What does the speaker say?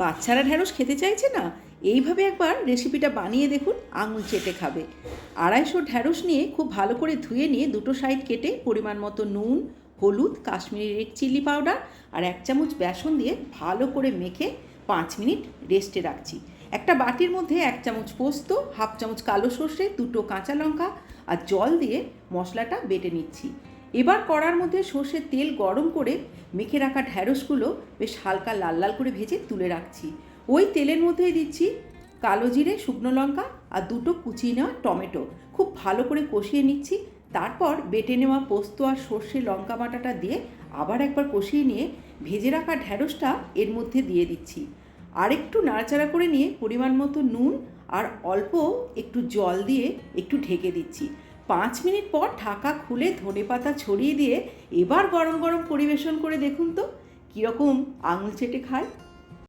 বাচ্চারা ঢ্যাঁড়স খেতে চাইছে না, এইভাবে একবার রেসিপিটা বানিয়ে দেখুন, আঙুল চেটে খাবে। 250 ঢ্যাঁড়স নিয়ে খুব ভালো করে ধুয়ে নিয়ে দুটো সাইড কেটে পরিমাণ মতো নুন, হলুদ, কাশ্মীরি রেড চিলি পাউডার আর 1 চামচ বেসন দিয়ে ভালো করে মেখে 5 মিনিট রেস্টে রাখছি। একটা বাটির মধ্যে 1 চামচ পোস্ত, হাফ চামচ কালো সর্ষে, 2টো কাঁচা লঙ্কা আর জল দিয়ে মশলাটা বেটে নিচ্ছি। এবার কড়ার মধ্যে সর্ষের তেল গরম করে মেখে রাখা ঢ্যাঁড়সগুলো বেশ হালকা লাল লাল করে ভেজে তুলে রাখছি। ওই তেলের মধ্যেই দিচ্ছি কালো জিরে, শুকনো লঙ্কা আর 2টো কুচিয়ে নেওয়া টমেটো। খুব ভালো করে কষিয়ে নিচ্ছি। তারপর বেটে নেওয়া পোস্ত আর সর্ষে লঙ্কা বাটাটা দিয়ে আবার একবার কষিয়ে নিয়ে ভেজে রাখা ঢ্যাঁড়সটা এর মধ্যে দিয়ে দিচ্ছি। আর একটু নাড়াচাড়া করে নিয়ে পরিমাণ মতো নুন আর অল্প একটু জল দিয়ে একটু ঢেকে দিচ্ছি। 5 মিনিট পর ঢাকা খুলে ধনেপাতা ছড়িয়ে দিয়ে এবার গরম গরম পরিবেশন করে দেখুন তো কীরকম আঙুল চেটে খায়।